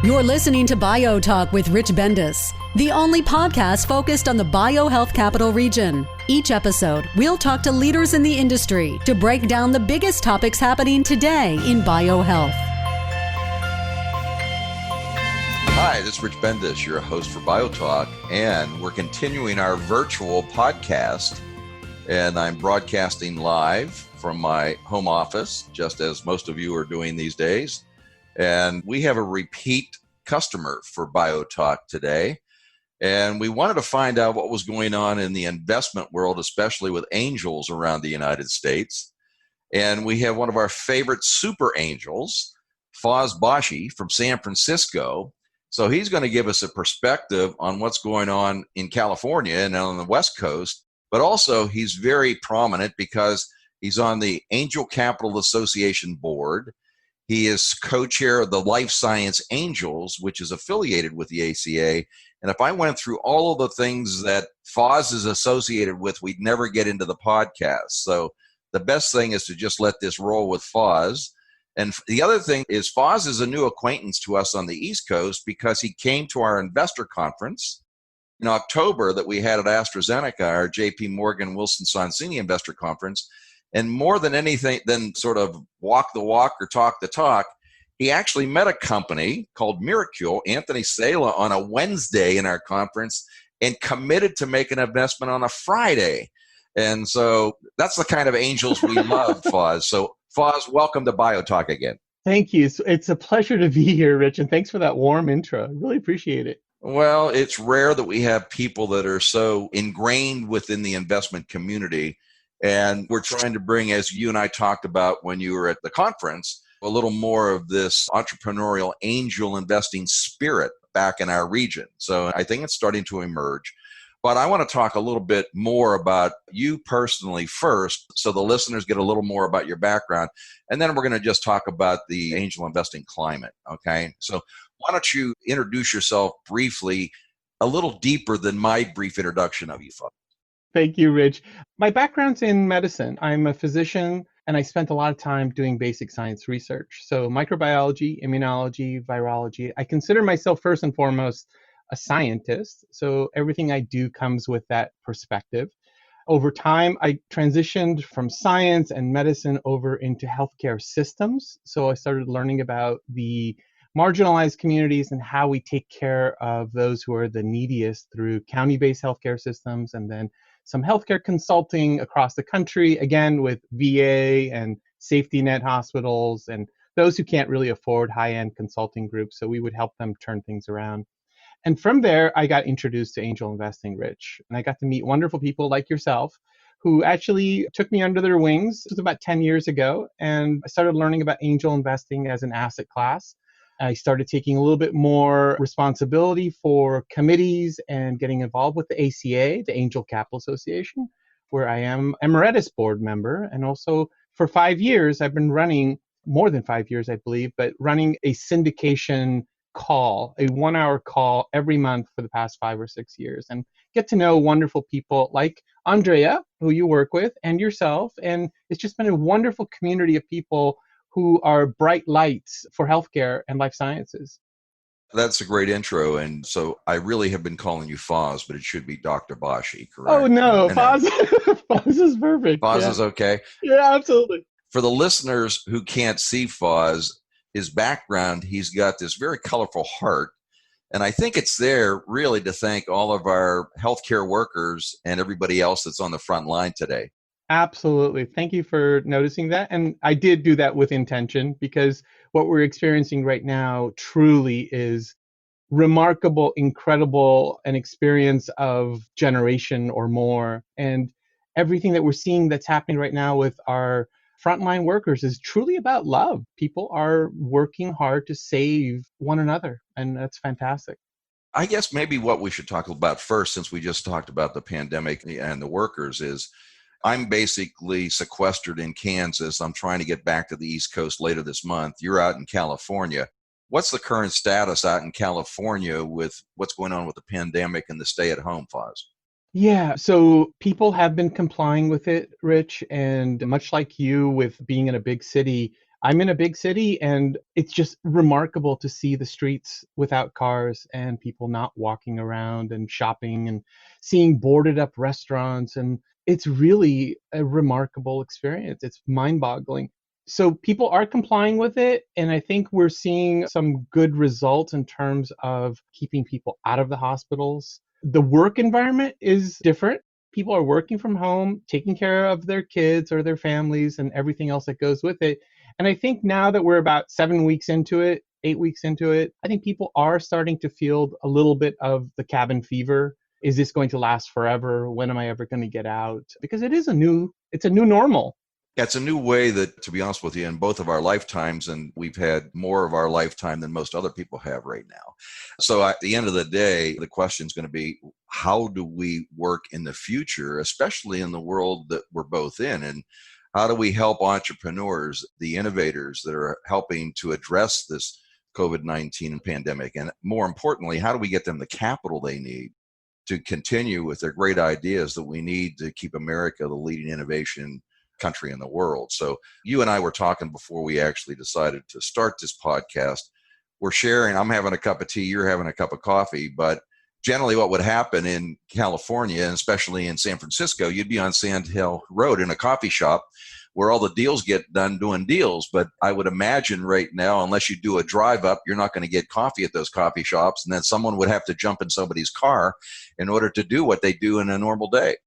You're listening to BioTalk with Rich Bendis, the only podcast focused on the BioHealth Capital Region. Each episode, we'll talk to leaders in the industry to break down the biggest topics happening today in BioHealth. Hi, this is Rich Bendis, your host for BioTalk, and we're continuing our virtual podcast, and I'm broadcasting live from my home office, just as most of you are doing these days. And we have a repeat customer for BioTalk today. And we wanted to find out what was going on in the investment world, especially with angels around the United States. And we have one of our favorite super angels, Faz Bashi from San Francisco. So he's going to give us a perspective on what's going on in California and on the West Coast. But also he's very prominent because he's on the Angel Capital Association board. He is co-chair of the Life Science Angels, which is affiliated with the ACA. And if I went through all of the things that Faz is associated with, we'd never get into the podcast. So the best thing is to just let this roll with Faz. And the other thing is Faz is a new acquaintance to us on the East Coast because he came to our investor conference in October that we had at AstraZeneca, our JP Morgan Wilson Sonsini investor conference. And more than anything than sort of walk the walk or talk the talk, he actually met a company called Miracule, Anthony Sala, on a Wednesday in our conference and committed to make an investment on a Friday. And so that's the kind of angels we love, Faz. So Faz, welcome to BioTalk again. Thank you. It's a pleasure to be here, Rich, and thanks for that warm intro. I really appreciate it. Well, it's rare that we have people that are so ingrained within the investment community. And we're trying to bring, as you and I talked about when you were at the conference, a little more of this entrepreneurial angel investing spirit back in our region. So I think it's starting to emerge. But I want to talk a little bit more about you personally first, so the listeners get a little more about your background. And then we're going to just talk about the angel investing climate, okay? So why don't you introduce yourself briefly, a little deeper than my brief introduction of you, folks. Thank you, Rich. My background's in medicine. I'm a physician, and I spent a lot of time doing basic science research. So microbiology, immunology, virology. I consider myself first and foremost a scientist. So everything I do comes with that perspective. Over time, I transitioned from science and medicine over into healthcare systems. So I started learning about the marginalized communities and how we take care of those who are the neediest through county-based healthcare systems, and then some healthcare consulting across the country, again, with VA and safety net hospitals and those who can't really afford high-end consulting groups. So we would help them turn things around. And from there, I got introduced to angel investing, Rich. And I got to meet wonderful people like yourself who actually took me under their wings. It was about 10 years ago. And I started learning about angel investing as an asset class. I started taking a little bit more responsibility for committees and getting involved with the ACA, the Angel Capital Association, where I am emeritus board member. And also for 5 years, I've been running, more than 5 years, I believe, but running a syndication call, a 1-hour call every month for the past 5 or 6 years, and get to know wonderful people like Andrea, who you work with, and yourself. And it's just been a wonderful community of people who are bright lights for healthcare and life sciences. That's a great intro. And so I really have been calling you Faz, but it should be Dr. Bashi, correct? Oh, no, Faz, Faz is perfect. Faz is okay? Yeah, absolutely. For the listeners who can't see Faz, his background, he's got this very colorful heart. And I think it's there really to thank all of our healthcare workers and everybody else that's on the front line today. Absolutely. Thank you for noticing that. And I did do that with intention, because what we're experiencing right now truly is remarkable, incredible, an experience of generation or more. And everything that we're seeing that's happening right now with our frontline workers is truly about love. People are working hard to save one another, and that's fantastic. I guess maybe what we should talk about first, since we just talked about the pandemic and the workers, is I'm basically sequestered in Kansas. I'm trying to get back to the East Coast later this month. You're out in California. What's the current status out in California with what's going on with the pandemic and the stay-at-home, Faz? Yeah, so people have been complying with it, Rich, and much like you with being in a big city, I'm in a big city, and it's just remarkable to see the streets without cars and people not walking around and shopping and seeing boarded up restaurants. And it's really a remarkable experience. It's mind-boggling. So people are complying with it, and I think we're seeing some good results in terms of keeping people out of the hospitals. The work environment is different. People are working from home, taking care of their kids or their families and everything else that goes with it. And I think now that we're about 7 weeks into it, 8 weeks into it, I think people are starting to feel a little bit of the cabin fever. Is this going to last forever? When am I ever going to get out? Because it's a new normal. Yeah, it's a new way that, to be honest with you, in both of our lifetimes, and we've had more of our lifetime than most other people have right now. So at the end of the day, the question is going to be, how do we work in the future, especially in the world that we're both in? And how do we help entrepreneurs, the innovators that are helping to address this COVID-19 pandemic? And more importantly, how do we get them the capital they need to continue with their great ideas that we need to keep America the leading innovation country in the world? So you and I were talking before we actually decided to start this podcast. We're sharing, I'm having a cup of tea, you're having a cup of coffee, but generally what would happen in California, and especially in San Francisco, you'd be on Sand Hill Road in a coffee shop where all the deals get done doing deals. But I would imagine right now, unless you do a drive up, you're not going to get coffee at those coffee shops. And then someone would have to jump in somebody's car in order to do what they do in a normal day.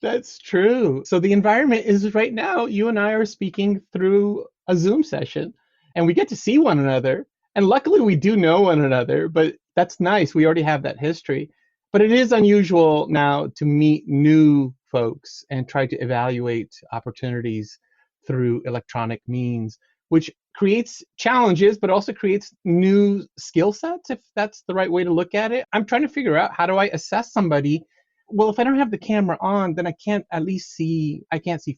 That's true. So the environment is right now, you and I are speaking through a Zoom session, and we get to see one another. And luckily we do know one another, but that's nice. We already have that history. But it is unusual now to meet new folks and try to evaluate opportunities through electronic means, which creates challenges, but also creates new skill sets, if that's the right way to look at it. I'm trying to figure out, how do I assess somebody? Well, if I don't have the camera on, then I can't see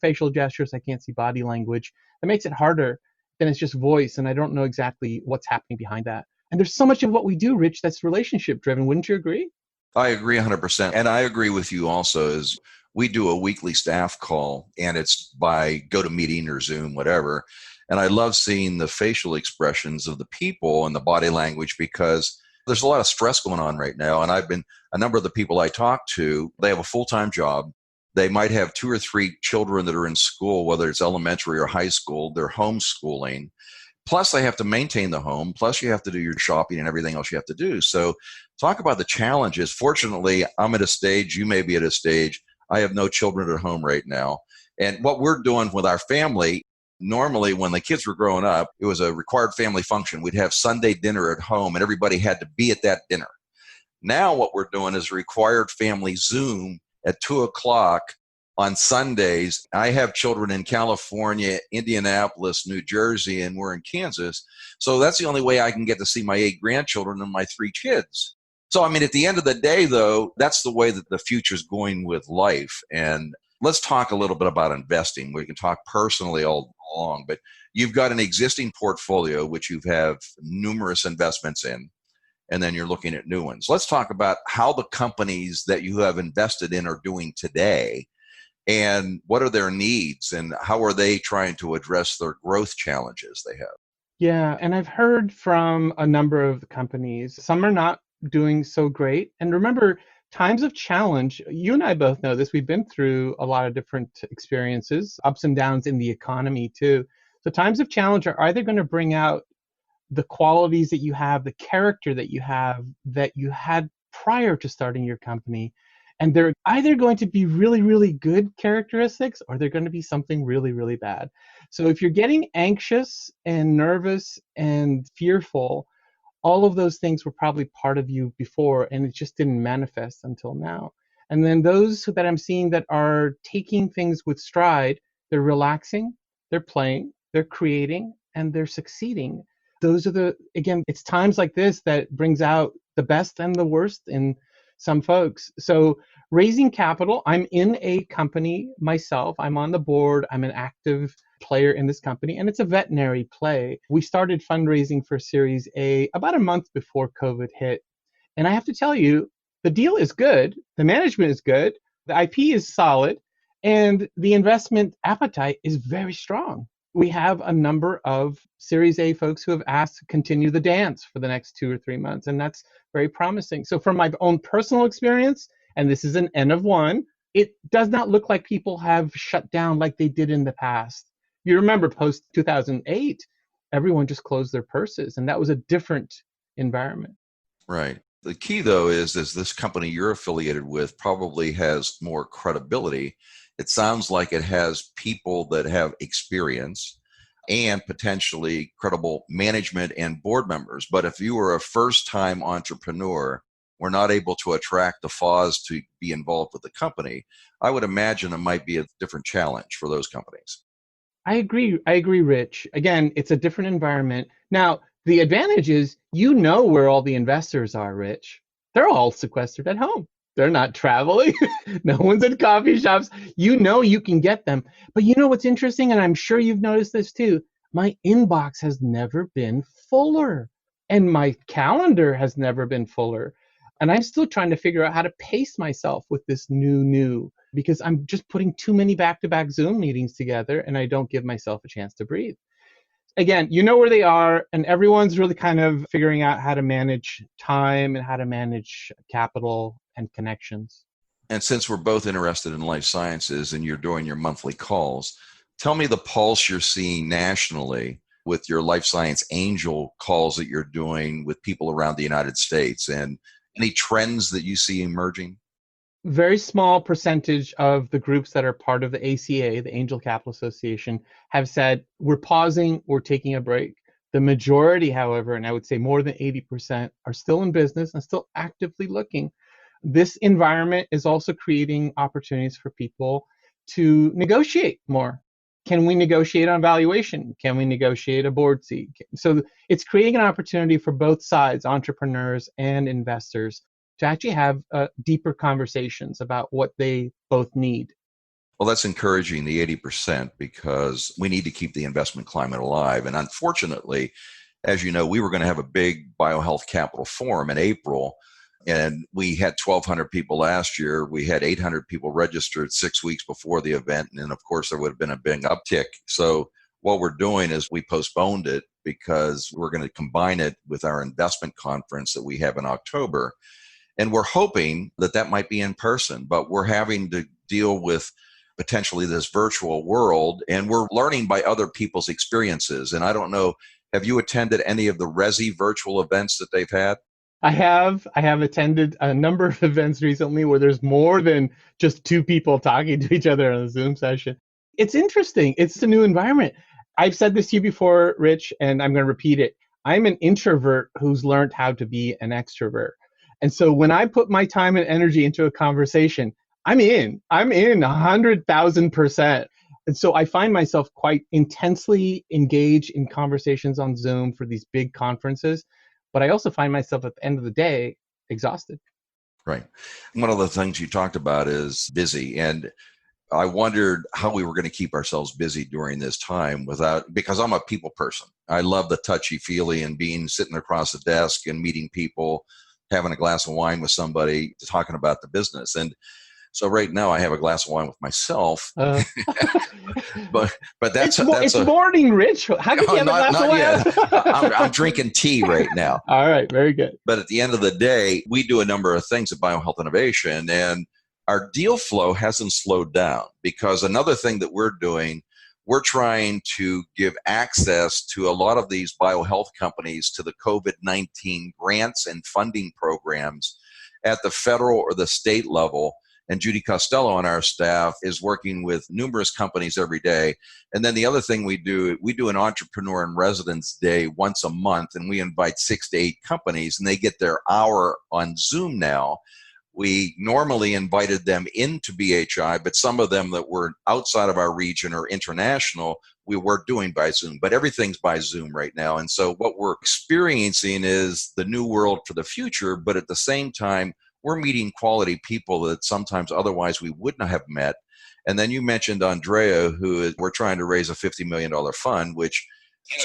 facial gestures, I can't see body language. That makes it harder than it's just voice, and I don't know exactly what's happening behind that. And there's so much of what we do, Rich, that's relationship driven. Wouldn't you agree? I agree 100%. And I agree with you also, is we do a weekly staff call, and it's by GoToMeeting or Zoom, whatever. And I love seeing the facial expressions of the people and the body language, because there's a lot of stress going on right now. And a number of the people I talk to, they have a full-time job. They might have 2 or 3 children that are in school, whether it's elementary or high school. They're homeschooling. Plus, they have to maintain the home. Plus, you have to do your shopping and everything else you have to do. So talk about the challenges. Fortunately, I'm at a stage, you may be at a stage. I have no children at home right now. And what we're doing with our family, normally when the kids were growing up, it was a required family function. We'd have Sunday dinner at home, and everybody had to be at that dinner. Now what we're doing is required family Zoom at 2:00 on Sundays. I have children in California, Indianapolis, New Jersey, and we're in Kansas. So that's the only way I can get to see my 8 grandchildren and my 3 kids. So, I mean, at the end of the day, though, that's the way that the future's going with life. And let's talk a little bit about investing. We can talk personally all along, but you've got an existing portfolio, which you have numerous investments in, and then you're looking at new ones. Let's talk about how the companies that you have invested in are doing today, and what are their needs, and how are they trying to address their growth challenges they have? Yeah, and I've heard from a number of the companies, some are not doing so great. And remember, times of challenge, you and I both know this, we've been through a lot of different experiences, ups and downs in the economy too. So times of challenge are either going to bring out the qualities that you have, the character that you have, that you had prior to starting your company. And they're either going to be really, really good characteristics, or they're going to be something really, really bad. So if you're getting anxious and nervous and fearful, all of those things were probably part of you before, and it just didn't manifest until now. And then those that I'm seeing that are taking things with stride, they're relaxing, they're playing, they're creating, and they're succeeding. Those are again, it's times like this that brings out the best and the worst in some folks. So raising capital, I'm in a company myself. I'm on the board. I'm an active player in this company, and it's a veterinary play. We started fundraising for Series A about a month before COVID hit. And I have to tell you, the deal is good. The management is good. The IP is solid. And the investment appetite is very strong. We have a number of Series A folks who have asked to continue the dance for the next 2 or 3 months, and that's very promising. So from my own personal experience, and this is an N of one, it does not look like people have shut down like they did in the past. You remember post 2008, everyone just closed their purses, and that was a different environment. Right. The key, though, is this company you're affiliated with probably has more credibility. It sounds like it has people that have experience and potentially credible management and board members. But if you were a first-time entrepreneur, we're not able to attract the Fazs to be involved with the company. I would imagine it might be a different challenge for those companies. I agree, Rich. Again, it's a different environment. Now, the advantage is you know where all the investors are, Rich. They're all sequestered at home. They're not traveling. No one's in coffee shops. You know you can get them. But you know what's interesting, and I'm sure you've noticed this too, my inbox has never been fuller, and my calendar has never been fuller. And I'm still trying to figure out how to pace myself with this new, because I'm just putting too many back-to-back Zoom meetings together, and I don't give myself a chance to breathe. Again, you know where they are, and everyone's really kind of figuring out how to manage time and how to manage capital and connections. And since we're both interested in life sciences and you're doing your monthly calls, tell me the pulse you're seeing nationally with your life science angel calls that you're doing with people around the United States, and any trends that you see emerging? Very small percentage of the groups that are part of the ACA, the Angel Capital Association, have said, we're pausing, we're taking a break. The majority, however, and I would say more than 80%, are still in business and still actively looking. This environment is also creating opportunities for people to negotiate more. Can we negotiate on valuation? Can we negotiate a board seat? So it's creating an opportunity for both sides, entrepreneurs and investors, to actually have deeper conversations about what they both need. Well, that's encouraging, the 80%, because we need to keep the investment climate alive. And unfortunately, as you know, we were going to have a big BioHealth Capital Forum in April, and we had 1,200 people last year. We had 800 people registered 6 weeks before the event. And then, of course, there would have been a big uptick. So what we're doing is we postponed it because we're going to combine it with our investment conference that we have in October. And we're hoping that that might be in person, but we're having to deal with potentially this virtual world, and we're learning by other people's experiences. And I don't know, have you attended any of the Resi virtual events that they've had? I have attended a number of events recently where there's more than just two people talking to each other on a Zoom session. It's interesting. It's a new environment. I've said this to you before, Rich, and I'm going to repeat it. I'm an introvert who's learned how to be an extrovert. And so when I put my time and energy into a conversation, I'm in 100,000%. And so I find myself quite intensely engaged in conversations on Zoom for these big conferences. But I also find myself at the end of the day exhausted. Right. One of the things you talked about is busy. And I wondered how we were going to keep ourselves busy during this time because I'm a people person. I love the touchy-feely and sitting across the desk and meeting people, having a glass of wine with somebody, talking about the business. And so right now I have a glass of wine with myself. but that's it's morning, Rich. How can you have a glass of wine? Yet. I'm drinking tea right now. All right, very good. But at the end of the day, we do a number of things at BioHealth Innovation, and our deal flow hasn't slowed down, because another thing that we're doing, we're trying to give access to a lot of these biohealth companies to the COVID-19 grants and funding programs at the federal or the state level. And Judy Costello on our staff is working with numerous companies every day. And then the other thing we do an entrepreneur in residence day once a month, and we invite 6 to 8 companies, and they get their hour on Zoom now. We normally invited them into BHI, but some of them that were outside of our region or international, we were doing by Zoom, but everything's by Zoom right now. And so what we're experiencing is the new world for the future, but at the same time, we're meeting quality people that sometimes otherwise we wouldn't have met. And then you mentioned Andrea, we're trying to raise a $50 million fund, which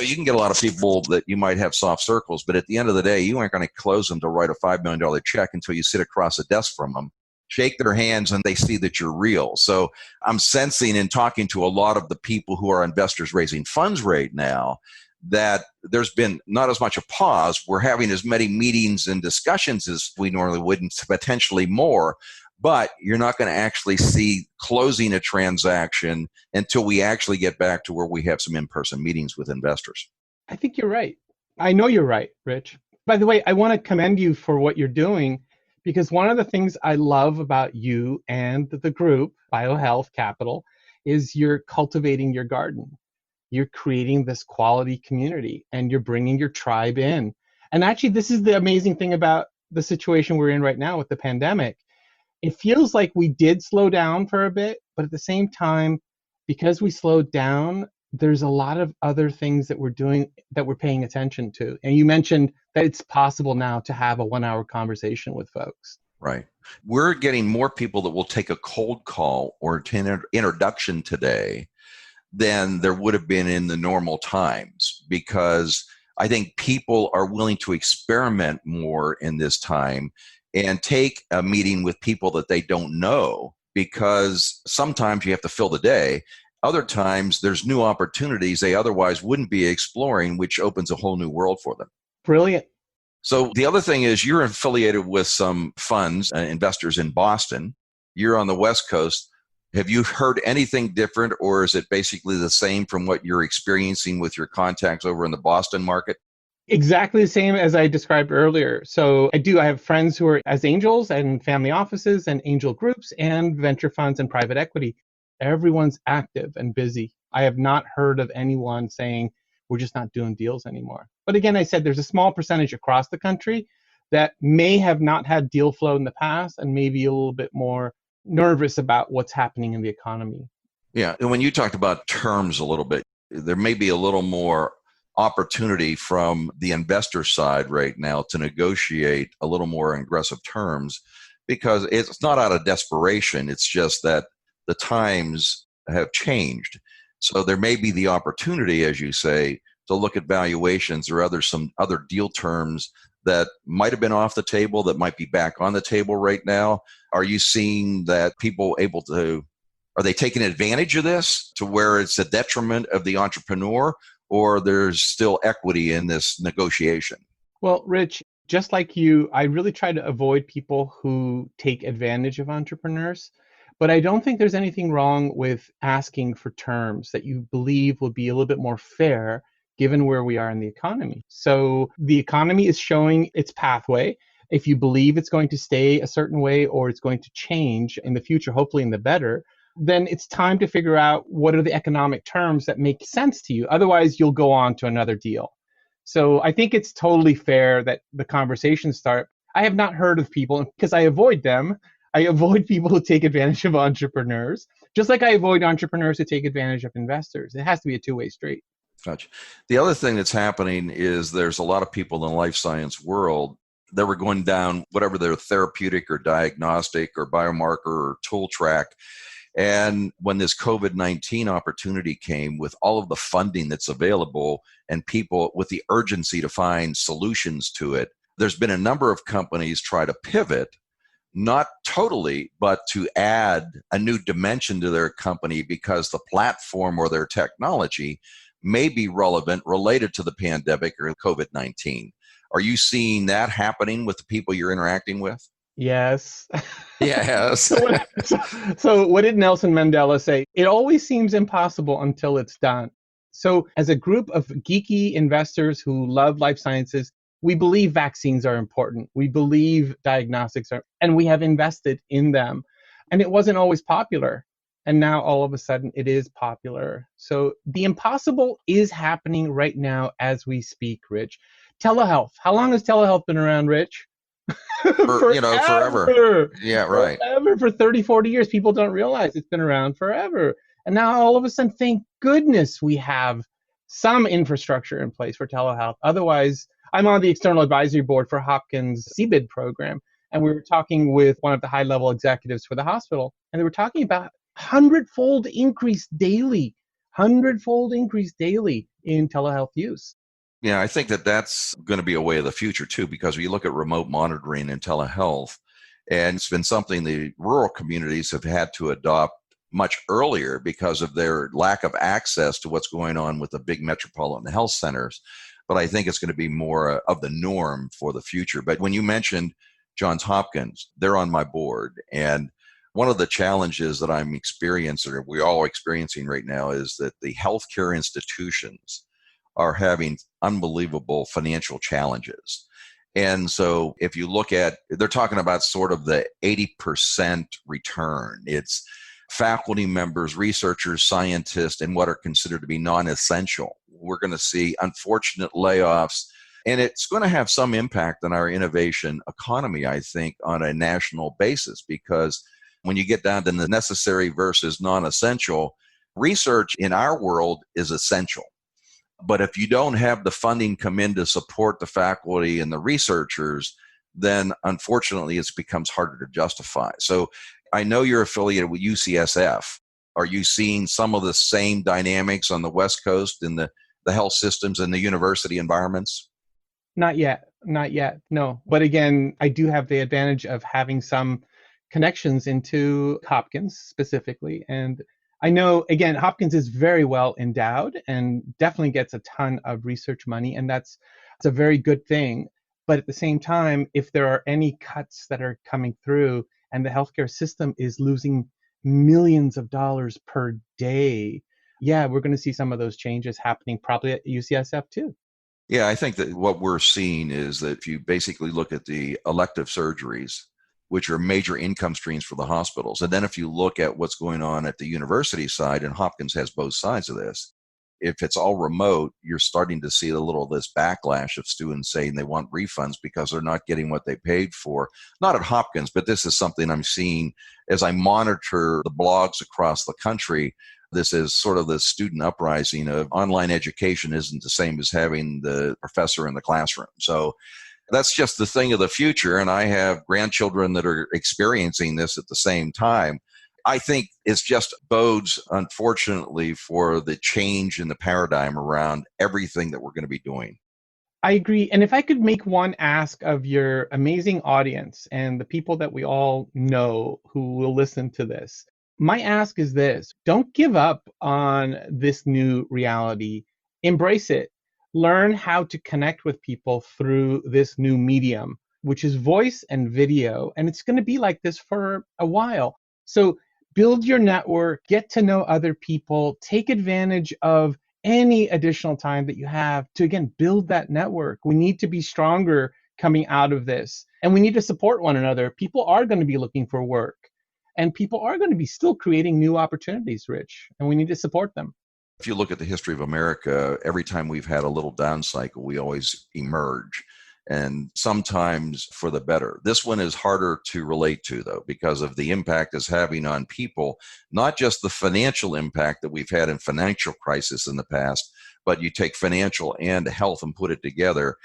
you can get a lot of people that you might have soft circles, but at the end of the day, you aren't going to close them to write a $5 million check until you sit across a desk from them shake their hands and they see that you're real. So I'm sensing in talking to a lot of the people who are investors raising funds right now that there's been not as much a pause. We're having as many meetings and discussions as we normally would, and potentially more, but you're not going to actually see closing a transaction until we actually get back to where we have some in-person meetings with investors. I think you're right. I know you're right, Rich. By the way, I want to commend you for what you're doing, because one of the things I love about you and the group, BioHealth Capital, is you're cultivating your garden. You're creating this quality community and you're bringing your tribe in. And actually, this is the amazing thing about the situation we're in right now with the pandemic. It feels like we did slow down for a bit, but at the same time, because we slowed down, there's a lot of other things that we're doing that we're paying attention to. And you mentioned that it's possible now to have a 1-hour conversation with folks. Right. We're getting more people that will take a cold call or an introduction today than there would have been in the normal times, because I think people are willing to experiment more in this time and take a meeting with people that they don't know, because sometimes you have to fill the day. Other times there's new opportunities they otherwise wouldn't be exploring, which opens a whole new world for them. Brilliant. So the other thing is you're affiliated with some funds, investors in Boston. You're on the West Coast. Have you heard anything different, or is it basically the same from what you're experiencing with your contacts over in the Boston market? Exactly the same as I described earlier. So I have friends who are as angels and family offices and angel groups and venture funds and private equity. Everyone's active and busy. I have not heard of anyone saying we're just not doing deals anymore. But again, I said there's a small percentage across the country that may have not had deal flow in the past and maybe a little bit more nervous about what's happening in the economy. Yeah. And when you talked about terms a little bit, there may be a little more opportunity from the investor side right now to negotiate a little more aggressive terms, because it's not out of desperation. It's just that the times have changed. So there may be the opportunity, as you say, to look at valuations or some other deal terms that might have been off the table that might be back on the table right now. Are you seeing that people are they taking advantage of this to where it's a detriment of the entrepreneur, or there's still equity in this negotiation? Well, Rich, just like you, I really try to avoid people who take advantage of entrepreneurs. But I don't think there's anything wrong with asking for terms that you believe will be a little bit more fair given where we are in the economy. So the economy is showing its pathway. If you believe it's going to stay a certain way or it's going to change in the future, hopefully in the better, then it's time to figure out what are the economic terms that make sense to you. Otherwise, you'll go on to another deal. So I think it's totally fair that the conversations start. I have not heard of people, because I avoid them. I avoid people who take advantage of entrepreneurs, just like I avoid entrepreneurs who take advantage of investors. It has to be a two-way street. Gotcha. The other thing that's happening is there's a lot of people in the life science world that were going down whatever their therapeutic or diagnostic or biomarker or tool track. And when this COVID-19 opportunity came with all of the funding that's available and people with the urgency to find solutions to it, there's been a number of companies try to pivot, not totally, but to add a new dimension to their company because the platform or their technology may be relevant related to the pandemic or COVID-19. Are you seeing that happening with the people you're interacting with? Yes. Yes. So what did Nelson Mandela say? It always seems impossible until it's done. So as a group of geeky investors who love life sciences, we believe vaccines are important. We believe diagnostics are, and we have invested in them. And it wasn't always popular. And now all of a sudden it is popular. So the impossible is happening right now as we speak, Rich. Telehealth. How long has telehealth been around, Rich? Forever. Yeah, right. Forever, for 30, 40 years. People don't realize it's been around forever. And now all of a sudden, thank goodness we have some infrastructure in place for telehealth. Otherwise, I'm on the external advisory board for Hopkins CBID program. And we were talking with one of the high-level executives for the hospital. And they were talking about hundredfold increase daily in telehealth use. Yeah, I think that that's going to be a way of the future too, because when you look at remote monitoring and telehealth, And it's been something the rural communities have had to adopt much earlier because of their lack of access to what's going on with the big metropolitan health centers. But I think it's going to be more of the norm for the future. But when you mentioned Johns Hopkins, they're on my board. And one of the challenges that I'm experiencing, or we're all experiencing right now, is that the healthcare institutions are having unbelievable financial challenges. And so if you look at, they're talking about sort of the 80% return. It's faculty members, researchers, scientists, and what are considered to be non-essential. We're going to see unfortunate layoffs, and it's going to have some impact on our innovation economy, I think, on a national basis, because when you get down to the necessary versus non-essential, research in our world is essential. But if you don't have the funding come in to support the faculty and the researchers, then unfortunately it becomes harder to justify. So I know you're affiliated with UCSF. Are you seeing some of the same dynamics on the West Coast in the health systems and the university environments? Not yet. No. But again, I do have the advantage of having some connections into Hopkins specifically. And I know, again, Hopkins is very well endowed and definitely gets a ton of research money. And it's a very good thing. But at the same time, if there are any cuts that are coming through and the healthcare system is losing millions of dollars per day, yeah, we're going to see some of those changes happening probably at UCSF too. Yeah, I think that what we're seeing is that if you basically look at the elective surgeries, which are major income streams for the hospitals, and then if you look at what's going on at the university side, and Hopkins has both sides of this, if it's all remote, you're starting to see a little of this backlash of students saying they want refunds because they're not getting what they paid for. Not at Hopkins, but this is something I'm seeing as I monitor the blogs across the country. This is sort of the student uprising of online education isn't the same as having the professor in the classroom. So that's just the thing of the future. And I have grandchildren that are experiencing this at the same time. I think it's just bodes, unfortunately, for the change in the paradigm around everything that we're going to be doing. I agree. And if I could make one ask of your amazing audience and the people that we all know who will listen to this, my ask is this: don't give up on this new reality. Embrace it. Learn how to connect with people through this new medium, which is voice and video. And it's going to be like this for a while. So build your network, get to know other people, take advantage of any additional time that you have to, again, build that network. We need to be stronger coming out of this, and we need to support one another. People are going to be looking for work, and people are going to be still creating new opportunities, Rich, and we need to support them. If you look at the history of America, every time we've had a little down cycle, we always emerge, and sometimes for the better. This one is harder to relate to, though, because of the impact it's having on people, not just the financial impact that we've had in financial crisis in the past, but you take financial and health and put it together.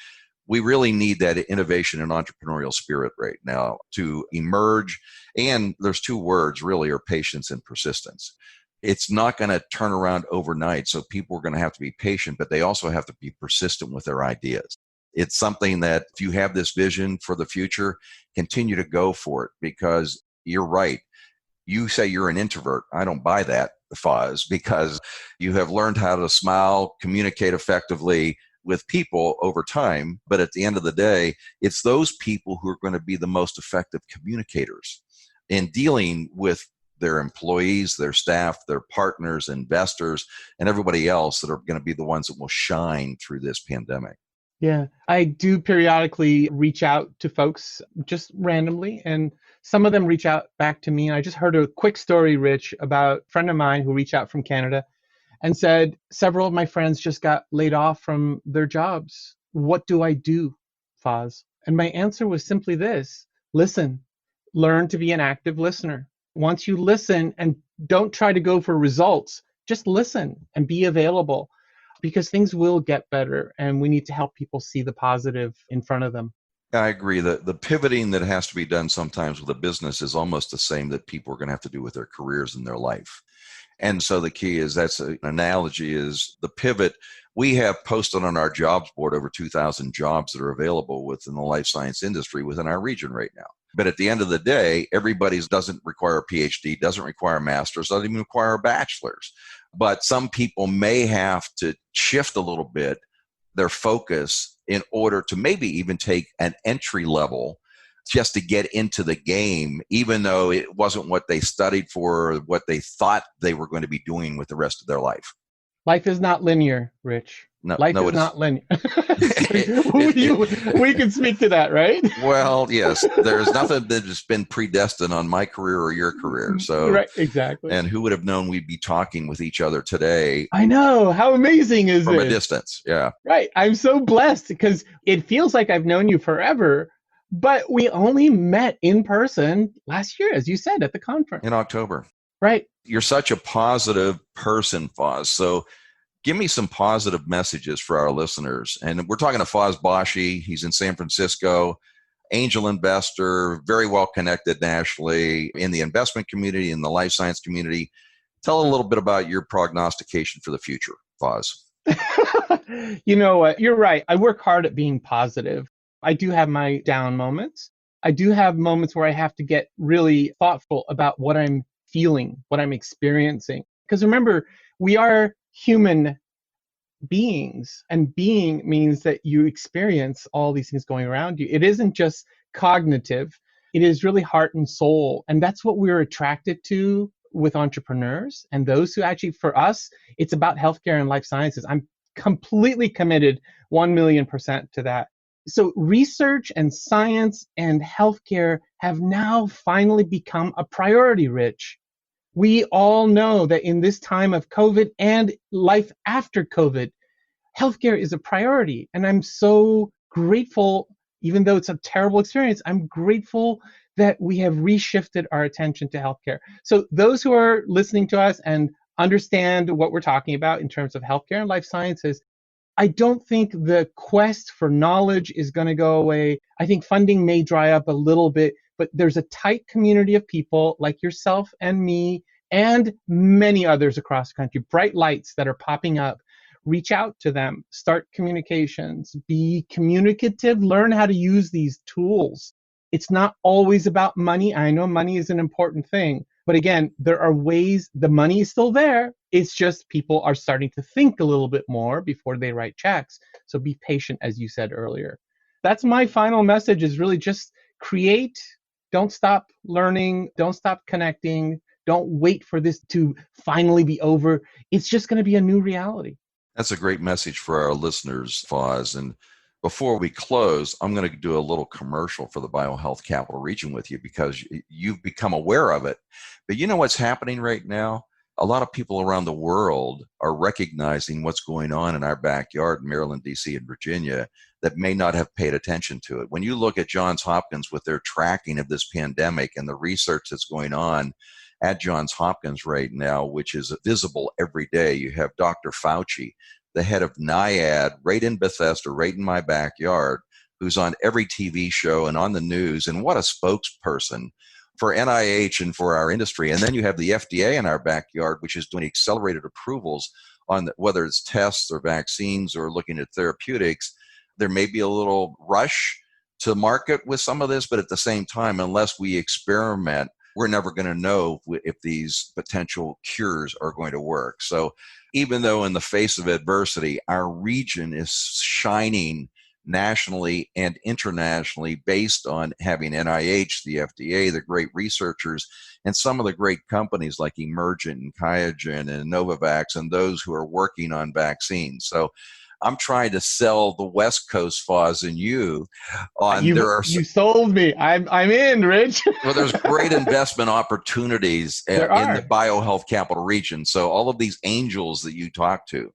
We really need that innovation and entrepreneurial spirit right now to emerge. And there's two words really are patience and persistence. It's not going to turn around overnight. So people are going to have to be patient, but they also have to be persistent with their ideas. It's something that if you have this vision for the future, continue to go for it, because you're right. You say you're an introvert. I don't buy that, Faz, because you have learned how to smile, communicate effectively with people over time. But at the end of the day, it's those people who are going to be the most effective communicators in dealing with their employees, their staff, their partners, investors, and everybody else that are going to be the ones that will shine through this pandemic. Yeah, I do periodically reach out to folks just randomly, and some of them reach out back to me. I just heard a quick story, Rich, about a friend of mine who reached out from Canada and said, several of my friends just got laid off from their jobs. What do I do, Faz? And my answer was simply this: listen, learn to be an active listener. Once you listen, and don't try to go for results, just listen and be available, because things will get better, and we need to help people see the positive in front of them. I agree that the pivoting that has to be done sometimes with a business is almost the same that people are going to have to do with their careers and their life. And so the key is, that's an analogy, is the pivot. We have posted on our jobs board over 2,000 jobs that are available within the life science industry within our region right now. But at the end of the day, everybody's doesn't require a PhD, doesn't require a master's, doesn't even require a bachelor's. But some people may have to shift a little bit their focus in order to maybe even take an entry level just to get into the game, even though it wasn't what they studied for or what they thought they were going to be doing with the rest of their life. Life is not linear, Rich. Life is not linear. We can speak to that, right? Well, yes. There's nothing that has been predestined on my career or your career. So, right, exactly. And who would have known we'd be talking with each other today? I know. How amazing is it? From a distance, yeah. Right. I'm so blessed because it feels like I've known you forever, but we only met in person last year, as you said, at the conference. In October. Right. You're such a positive person, Faz. So give me some positive messages for our listeners. And we're talking to Faz Bashi. He's in San Francisco, angel investor, very well connected nationally in the investment community, in the life science community. Tell a little bit about your prognostication for the future, Faz. You know what? You're right. I work hard at being positive. I do have my down moments. I do have moments where I have to get really thoughtful about what I'm feeling, what I'm experiencing. Because remember, we are human beings, and being means that you experience all these things going around you. It isn't just cognitive. It is really heart and soul. And that's what we're attracted to with entrepreneurs and those who actually, for us, it's about healthcare and life sciences. I'm completely committed 1,000,000% to that. So research and science and healthcare have now finally become a priority, Rich. We all know that in this time of COVID and life after COVID, healthcare is a priority. And I'm so grateful, even though it's a terrible experience, I'm grateful that we have reshifted our attention to healthcare. So those who are listening to us and understand what we're talking about in terms of healthcare and life sciences, I don't think the quest for knowledge is going to go away. I think funding may dry up a little bit, but there's a tight community of people like yourself and me and many others across the country, bright lights that are popping up. Reach out to them, start communications, be communicative, learn how to use these tools. It's not always about money. I know money is an important thing, but again, there are ways, the money is still there. It's just people are starting to think a little bit more before they write checks. So be patient, as you said earlier. That's my final message, is really just create, don't stop learning, don't stop connecting, don't wait for this to finally be over. It's just going to be a new reality. That's a great message for our listeners, Faz. And before we close, I'm going to do a little commercial for the BioHealth Capital Region with you because you've become aware of it. But you know what's happening right now? A lot of people around the world are recognizing what's going on in our backyard in Maryland, D.C., and Virginia that may not have paid attention to it. When you look at Johns Hopkins with their tracking of this pandemic and the research that's going on at Johns Hopkins right now, which is visible every day, you have Dr. Fauci, the head of NIAID, right in Bethesda, right in my backyard, who's on every TV show and on the news, and what a spokesperson for NIH and for our industry. And then you have the FDA in our backyard, which is doing accelerated approvals on whether it's tests or vaccines or looking at therapeutics. There may be a little rush to market with some of this, but at the same time, unless we experiment, we're never going to know if these potential cures are going to work. So even though in the face of adversity, our region is shining nationally and internationally based on having NIH, the FDA, the great researchers, and some of the great companies like Emergent and QIAGEN and Novavax and those who are working on vaccines. So I'm trying to sell the West Coast, Faz, and you on you sold me. I'm in, Rich. Well, there's great investment opportunities in the BioHealth Capital Region. So all of these angels that you talk to,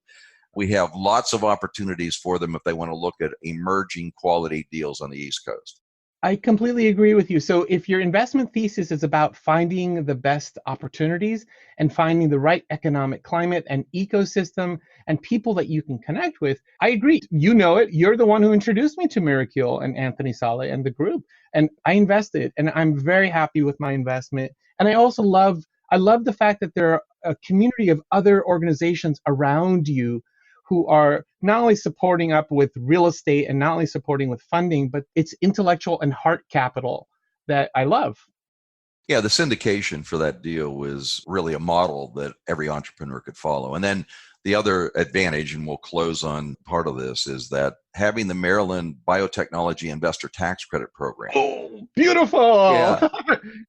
we have lots of opportunities for them if they want to look at emerging quality deals on the East Coast. I completely agree with you. So if your investment thesis is about finding the best opportunities and finding the right economic climate and ecosystem and people that you can connect with, I agree. You know it. You're the one who introduced me to Miracule and Anthony Saleh and the group. And I invested, and I'm very happy with my investment. And I also love the fact that there are a community of other organizations around you who are not only supporting up with real estate and not only supporting with funding, but it's intellectual and heart capital that I love. Yeah, the syndication for that deal was really a model that every entrepreneur could follow. And then the other advantage, and we'll close on part of this, is that having the Maryland Biotechnology Investor Tax Credit Program. Oh, beautiful. Yeah.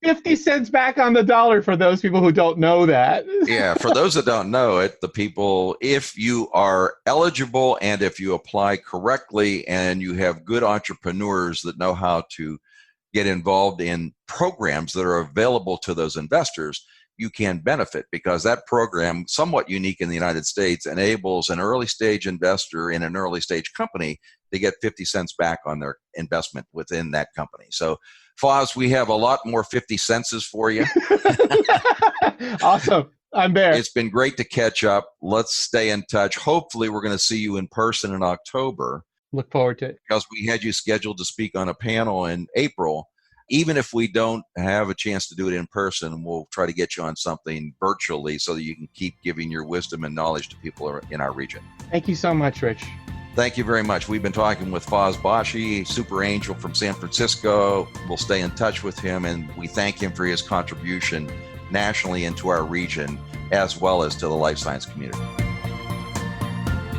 50 cents back on the dollar for those people who don't know that. Yeah, for those that don't know it, the people, if you are eligible and if you apply correctly and you have good entrepreneurs that know how to get involved in programs that are available to those investors, you can benefit, because that program, somewhat unique in the United States, enables an early stage investor in an early stage company to get 50 cents back on their investment within that company. So, Faz, we have a lot more 50 cents for you. Awesome. I'm there. It's been great to catch up. Let's stay in touch. Hopefully, we're going to see you in person in October. Look forward to it. Because we had you scheduled to speak on a panel in April. Even if we don't have a chance to do it in person, we'll try to get you on something virtually so that you can keep giving your wisdom and knowledge to people in our region. Thank you so much, Rich. Thank you very much. We've been talking with Faz Bashi, super angel from San Francisco. We'll stay in touch with him, and we thank him for his contribution nationally into our region, as well as to the life science community.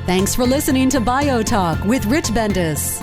Thanks for listening to BioTalk with Rich Bendis.